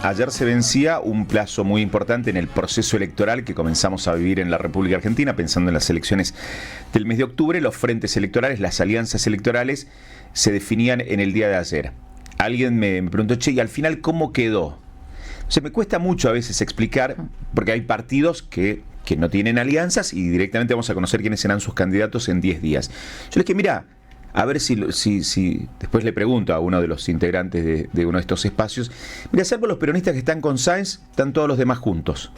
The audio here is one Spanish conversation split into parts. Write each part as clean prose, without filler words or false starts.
ayer se vencía un plazo muy importante en el proceso electoral que comenzamos a vivir en la República Argentina, pensando en las elecciones del mes de octubre. Los frentes electorales, las alianzas electorales, se definían en el día de ayer. Alguien me preguntó, che, ¿y al final cómo quedó? O sea, me cuesta mucho a veces explicar, porque hay partidos que no tienen alianzas y directamente vamos a conocer quiénes serán sus candidatos en 10 días. Yo les dije, mira, a ver si después le pregunto a uno de los integrantes de uno de estos espacios, mira, salvo los peronistas que están con Sáenz, están todos los demás juntos.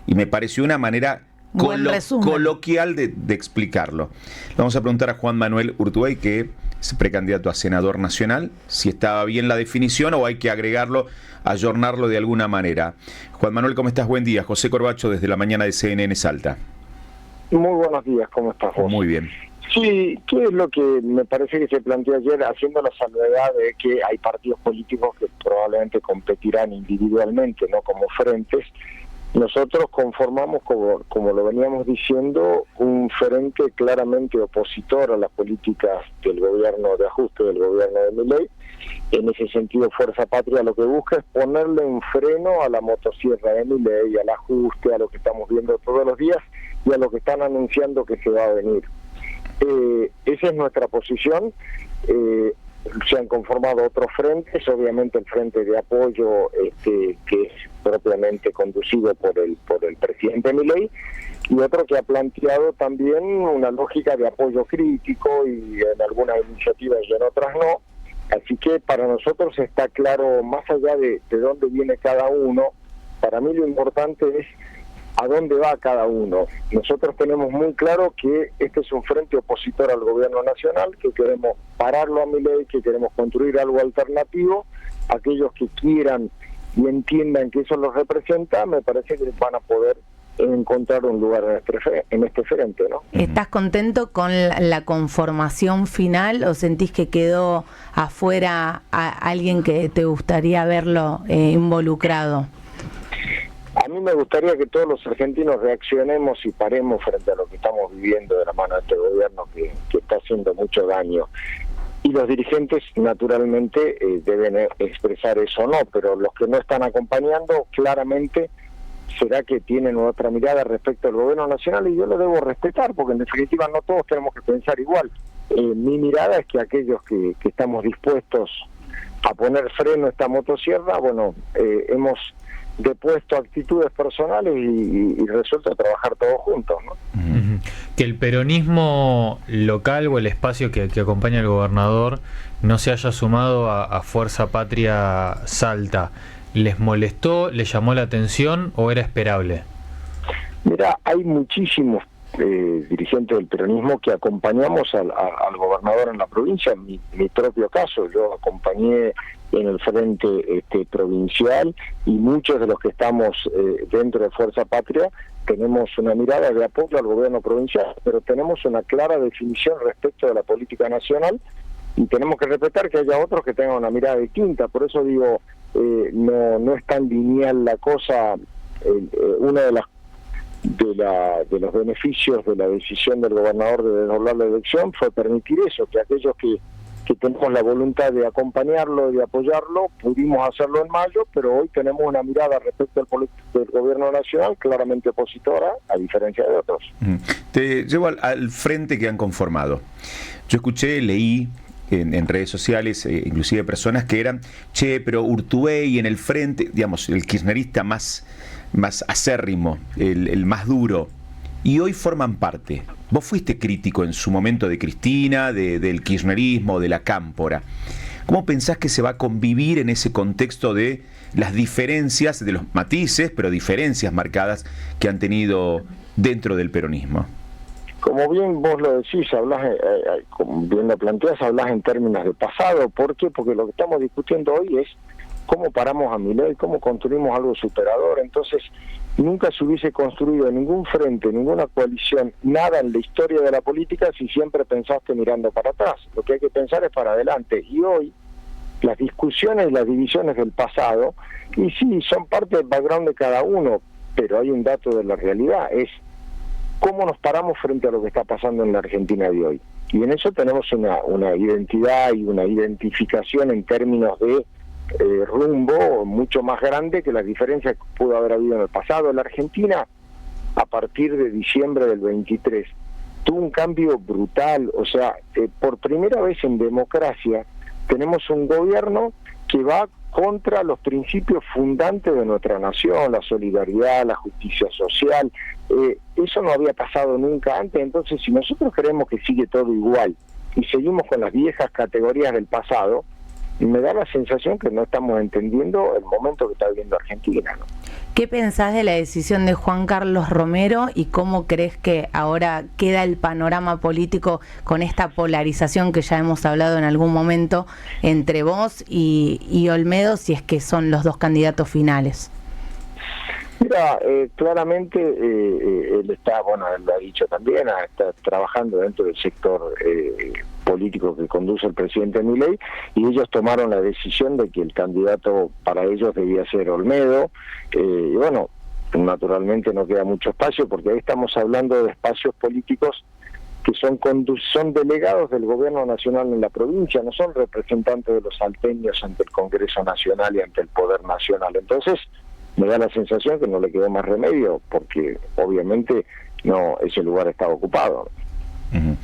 Y me pareció una manera coloquial de explicarlo. Le vamos a preguntar a Juan Manuel Urtubey, que es precandidato a senador nacional, si estaba bien la definición o hay que agregarlo, ayornarlo de alguna manera. Juan Manuel, ¿cómo estás? Buen día. José Corbacho desde la mañana de CNN Salta. Muy buenos días, ¿cómo estás vos? Muy bien. Sí, ¿qué es lo que me parece que se planteó ayer, haciendo la salvedad de que hay partidos políticos que probablemente competirán individualmente, no como frentes? Nosotros conformamos, como lo veníamos diciendo, un frente claramente opositor a las políticas del gobierno de ajuste, del gobierno de Milei. En ese sentido, Fuerza Patria lo que busca es ponerle un freno a la motosierra de Milei, al ajuste, a lo que estamos viendo todos los días y a lo que están anunciando que se va a venir. Esa es nuestra posición. Se han conformado otros frentes, obviamente el frente de apoyo que es propiamente conducido por el presidente Milei, y otro que ha planteado también una lógica de apoyo crítico y en algunas iniciativas y en otras no. Así que para nosotros está claro, más allá de dónde viene cada uno, para mí lo importante es a dónde va cada uno. Nosotros tenemos muy claro que este es un frente opositor al gobierno nacional, que queremos pararlo a Milei, que queremos construir algo alternativo. Aquellos que quieran y entiendan que eso los representa, me parece que van a poder encontrar un lugar en este frente, ¿no? ¿Estás contento con la conformación final o sentís que quedó afuera a alguien que te gustaría verlo involucrado? A mí me gustaría que todos los argentinos reaccionemos y paremos frente a lo que estamos viviendo de la mano de este gobierno que está haciendo mucho daño. Y los dirigentes, naturalmente, deben expresar eso o no, pero los que no están acompañando, claramente, será que tienen otra mirada respecto al gobierno nacional, y yo lo debo respetar, porque en definitiva no todos tenemos que pensar igual. Mi mirada es que aquellos que estamos dispuestos a poner freno a esta motosierra, bueno, hemos depuesto actitudes personales y resuelto trabajar todos juntos, ¿no? Uh-huh. Que el peronismo local o el espacio que acompaña al gobernador no se haya sumado a Fuerza Patria Salta, ¿les molestó, les llamó la atención o era esperable? Mira, hay muchísimos dirigentes del peronismo que acompañamos al gobernador en la provincia. Mi propio caso, yo acompañé en el frente provincial, y muchos de los que estamos dentro de Fuerza Patria tenemos una mirada de apoyo al gobierno provincial, pero tenemos una clara definición respecto de la política nacional y tenemos que respetar que haya otros que tengan una mirada distinta. Por eso digo, no es tan lineal la cosa. Una de los beneficios de la decisión del gobernador de desdoblar la elección fue permitir eso, que aquellos que tenemos la voluntad de acompañarlo y de apoyarlo, pudimos hacerlo en mayo, pero hoy tenemos una mirada respecto del gobierno nacional claramente opositora, a diferencia de otros. Te llevo al frente que han conformado. Yo escuché, leí en redes sociales, inclusive personas que eran, pero Urtubey en el frente, digamos, el kirchnerista más acérrimo, el más duro, y hoy forman parte. Vos fuiste crítico en su momento de Cristina, del kirchnerismo, de la cámpora. ¿Cómo pensás que se va a convivir en ese contexto de las diferencias, de los matices, pero diferencias marcadas que han tenido dentro del peronismo? Como bien vos lo decís, como bien lo planteás, hablás en términos de pasado. ¿Por qué? Porque lo que estamos discutiendo hoy es cómo paramos a Milei, cómo construimos algo superador. Entonces, nunca se hubiese construido ningún frente, ninguna coalición, nada en la historia de la política si siempre pensaste mirando para atrás. Lo que hay que pensar es para adelante. Y hoy, las discusiones y las divisiones del pasado, y sí, son parte del background de cada uno, pero hay un dato de la realidad, es cómo nos paramos frente a lo que está pasando en la Argentina de hoy. Y en eso tenemos una identidad y una identificación en términos de rumbo mucho más grande que las diferencias que pudo haber habido en el pasado. La Argentina, a partir de diciembre del 23, tuvo un cambio brutal. O sea, por primera vez en democracia tenemos un gobierno que va contra los principios fundantes de nuestra nación, la solidaridad, la justicia social. Eso no había pasado nunca antes. Entonces, si nosotros creemos que sigue todo igual y seguimos con las viejas categorías del pasado, me da la sensación que no estamos entendiendo el momento que está viviendo Argentina, ¿no? ¿Qué pensás de la decisión de Juan Carlos Romero y cómo crees que ahora queda el panorama político con esta polarización que ya hemos hablado en algún momento entre vos y Olmedo, si es que son los dos candidatos finales? Mira, claramente él está, bueno, él lo ha dicho también, está trabajando dentro del sector político que conduce el presidente Milei, y ellos tomaron la decisión de que el candidato para ellos debía ser Olmedo, y bueno, naturalmente no queda mucho espacio, porque ahí estamos hablando de espacios políticos que son delegados del gobierno nacional en la provincia, no son representantes de los salteños ante el Congreso Nacional y ante el Poder Nacional. Entonces, me da la sensación que no le quedó más remedio, porque obviamente no, ese lugar estaba ocupado. Uh-huh.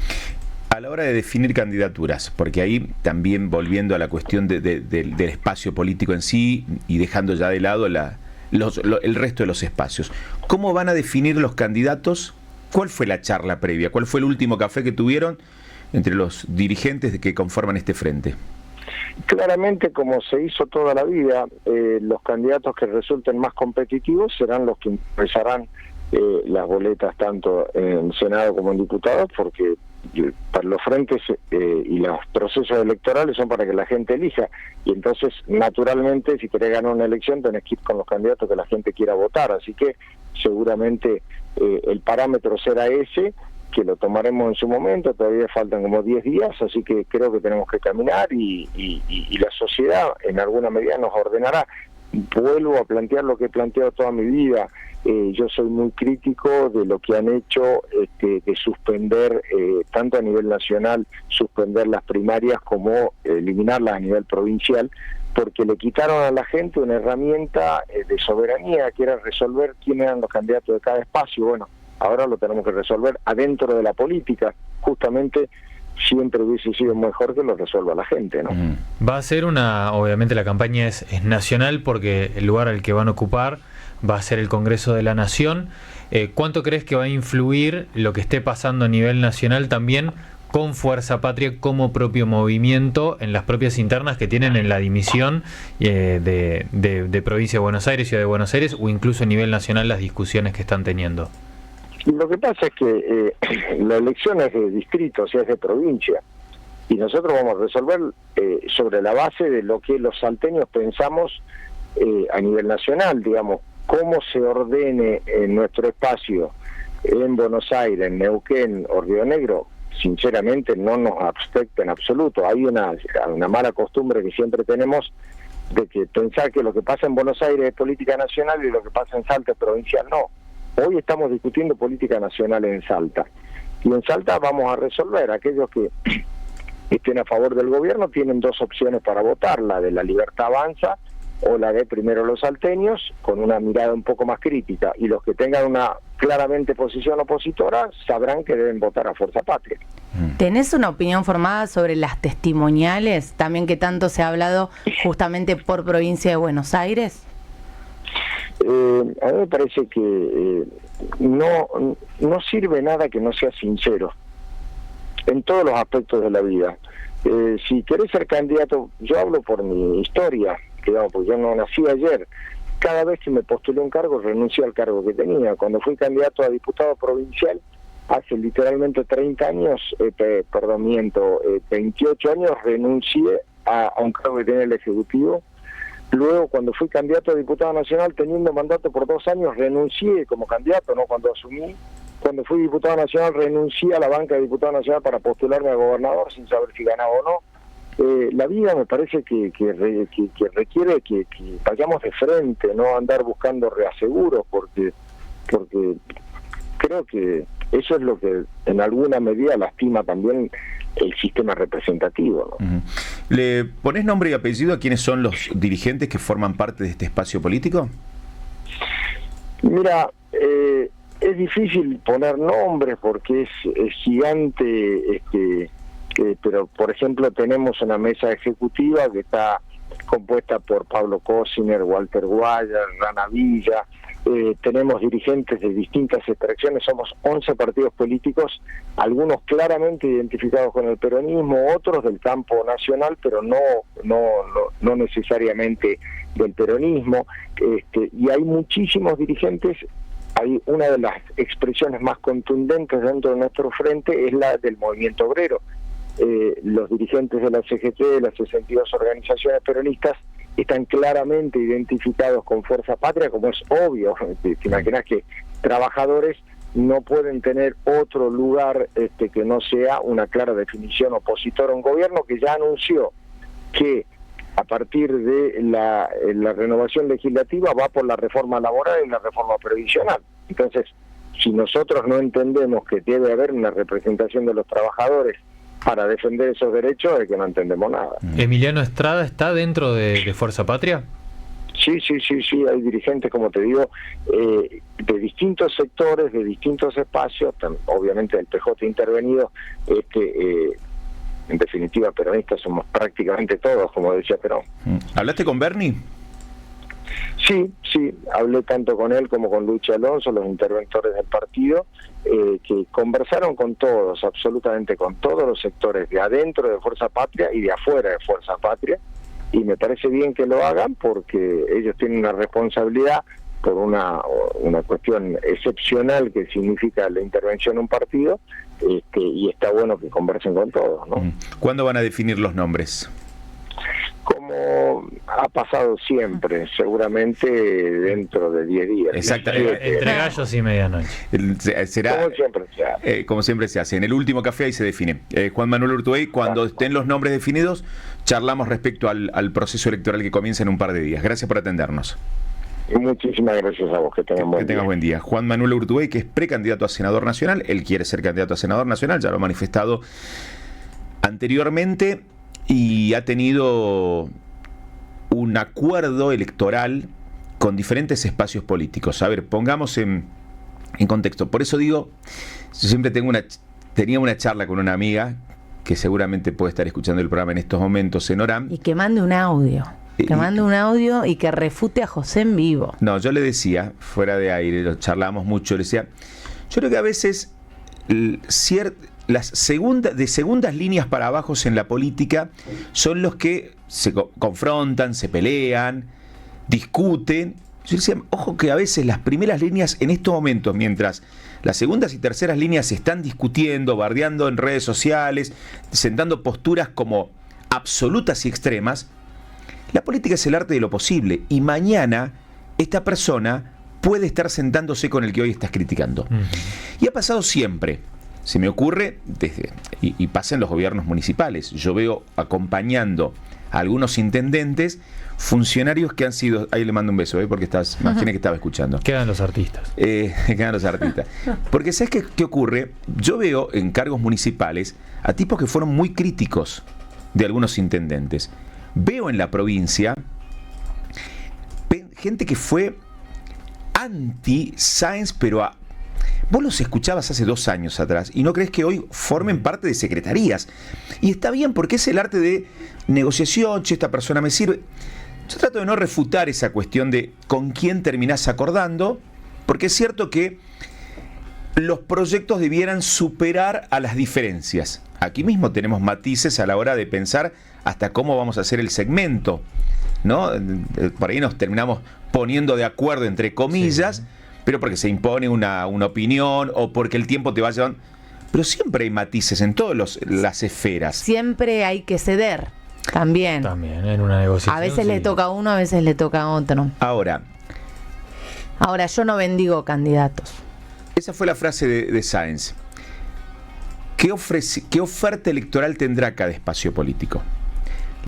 A la hora de definir candidaturas, porque ahí también volviendo a la cuestión del espacio político en sí y dejando ya de lado el resto de los espacios, ¿cómo van a definir los candidatos? ¿Cuál fue la charla previa? ¿Cuál fue el último café que tuvieron entre los dirigentes que conforman este frente? Claramente, como se hizo toda la vida, los candidatos que resulten más competitivos serán los que empezarán las boletas tanto en Senado como en diputados, porque para los frentes y los procesos electorales son para que la gente elija, y entonces naturalmente si querés ganar una elección tenés que ir con los candidatos que la gente quiera votar, así que seguramente el parámetro será ese, que lo tomaremos en su momento. Todavía faltan como 10 días, así que creo que tenemos que caminar y la sociedad en alguna medida nos ordenará. Vuelvo a plantear lo que he planteado toda mi vida. Yo soy muy crítico de lo que han hecho de suspender, tanto a nivel nacional, suspender las primarias como eliminarlas a nivel provincial, porque le quitaron a la gente una herramienta de soberanía, que era resolver quién eran los candidatos de cada espacio. Bueno, ahora lo tenemos que resolver adentro de la política. Justamente siempre hubiese sido mejor que lo resuelva la gente, ¿no? Va a ser obviamente la campaña es nacional, porque el lugar al que van a ocupar va a ser el Congreso de la Nación. ¿Cuánto crees que va a influir lo que esté pasando a nivel nacional también con Fuerza Patria como propio movimiento en las propias internas que tienen en la dimisión de Provincia de Buenos Aires, Ciudad de Buenos Aires, o incluso a nivel nacional las discusiones que están teniendo? Lo que pasa es que la elección es de distrito, o sea, es de provincia, y nosotros vamos a resolver sobre la base de lo que los salteños pensamos a nivel nacional, digamos, cómo se ordene en nuestro espacio en Buenos Aires, en Neuquén o Río Negro. Sinceramente no nos afecta en absoluto. Hay una mala costumbre que siempre tenemos de que pensar que lo que pasa en Buenos Aires es política nacional y lo que pasa en Salta es provincial. No. Hoy estamos discutiendo política nacional en Salta. Y en Salta vamos a resolver. Aquellos que estén a favor del gobierno tienen dos opciones para votar: la de La Libertad Avanza o la de Primero los Salteños, con una mirada un poco más crítica. Y los que tengan una claramente posición opositora sabrán que deben votar a Fuerza Patria. ¿Tenés una opinión formada sobre las testimoniales, también que tanto se ha hablado justamente por provincia de Buenos Aires? A mí me parece que no sirve nada que no sea sincero en todos los aspectos de la vida. Si querés ser candidato, yo hablo por mi historia, digamos, porque yo no nací ayer. Cada vez que me postulé un cargo, renuncié al cargo que tenía. Cuando fui candidato a diputado provincial, hace literalmente 30 años, 28 años, renuncié a un cargo que tenía el Ejecutivo. Luego, cuando fui candidato a diputado nacional, teniendo mandato por 2 años, renuncié como candidato, no cuando asumí. Cuando fui diputado nacional, renuncié a la banca de diputado nacional para postularme a gobernador sin saber si ganaba o no. La vida me parece que requiere que vayamos de frente, no andar buscando reaseguros, porque creo que eso es lo que en alguna medida lastima también el sistema representativo, ¿no? ¿Le ponés nombre y apellido a quiénes son los dirigentes que forman parte de este espacio político? Mira, es difícil poner nombres porque es gigante, pero por ejemplo tenemos una mesa ejecutiva que está compuesta por Pablo Cosiner, Walter Guayar, Rana Villa. Tenemos dirigentes de distintas extracciones, somos 11 partidos políticos, algunos claramente identificados con el peronismo, otros del campo nacional, pero no necesariamente del peronismo, y hay muchísimos dirigentes. Hay una de las expresiones más contundentes dentro de nuestro frente es la del movimiento obrero. Los dirigentes de la CGT, de las 62 organizaciones peronistas, están claramente identificados con Fuerza Patria, como es obvio. Te imaginas que trabajadores no pueden tener otro lugar que no sea una clara definición opositora a un gobierno que ya anunció que a partir de la renovación legislativa va por la reforma laboral y la reforma previsional. Entonces, si nosotros no entendemos que debe haber una representación de los trabajadores para defender esos derechos, es que no entendemos nada. ¿Emiliano Estrada está dentro de Fuerza Patria? Sí, hay dirigentes, como te digo, de distintos sectores, de distintos espacios, obviamente el PJ intervenido, en definitiva peronistas somos prácticamente todos, como decía Perón. ¿Hablaste con Bernie? Sí, hablé tanto con él como con Luchi Alonso, los interventores del partido, que conversaron con todos, absolutamente con todos los sectores de adentro de Fuerza Patria y de afuera de Fuerza Patria, y me parece bien que lo hagan porque ellos tienen una responsabilidad por una cuestión excepcional que significa la intervención en un partido, y está bueno que conversen con todos, ¿no? ¿Cuándo van a definir los nombres? Como ha pasado siempre, seguramente dentro de 10 días. Exactamente. Entre gallos y medianoche. Será, como siempre se hace. Como siempre se hace. En el último café ahí se define. Juan Manuel Urtubey, cuando estén los nombres definidos, charlamos respecto al proceso electoral que comienza en un par de días. Gracias por atendernos. Muchísimas gracias a vos, que tengas buen día. Juan Manuel Urtubey, que es precandidato a senador nacional, él quiere ser candidato a senador nacional, ya lo ha manifestado anteriormente, y ha tenido un acuerdo electoral con diferentes espacios políticos. A ver, pongamos en contexto. Por eso digo, yo siempre tenía una charla con una amiga que seguramente puede estar escuchando el programa en estos momentos en Orán. Y que mande un audio. Que mande un audio y que refute a José en vivo. No, yo le decía, fuera de aire, lo charlábamos mucho, le decía, yo creo que a veces las segundas líneas para abajo en la política son los que se confrontan, se pelean, discuten. Yo decía, ojo que a veces las primeras líneas en estos momentos, mientras las segundas y terceras líneas se están discutiendo, bardeando en redes sociales, sentando posturas como absolutas y extremas, la política es el arte de lo posible, y mañana esta persona puede estar sentándose con el que hoy estás criticando. Y ha pasado siempre. Se me ocurre, y pasa en los gobiernos municipales. Yo veo acompañando a algunos intendentes, funcionarios que han sido... Ahí le mando un beso, porque imaginé que estaba escuchando. Quedan los artistas. Quedan los artistas. Porque ¿sabes qué ocurre? Yo veo en cargos municipales a tipos que fueron muy críticos de algunos intendentes. Veo en la provincia gente que fue anti-Sáenz, pero vos los escuchabas hace 2 años atrás y no crees que hoy formen parte de secretarías. Y está bien, porque es el arte de negociación. Che, esta persona me sirve. Yo trato de no refutar esa cuestión de con quién terminás acordando, porque es cierto que los proyectos debieran superar a las diferencias. Aquí mismo tenemos matices a la hora de pensar hasta cómo vamos a hacer el segmento, ¿no? Por ahí nos terminamos poniendo de acuerdo, entre comillas, sí, pero porque se impone una opinión o porque el tiempo te va llevando. Pero siempre hay matices en todas las esferas. Siempre hay que ceder, también. También, en una negociación. A veces le toca a uno, a veces le toca a otro. Ahora, yo no bendigo candidatos. Esa fue la frase de Sáenz. ¿Qué oferta electoral tendrá cada espacio político?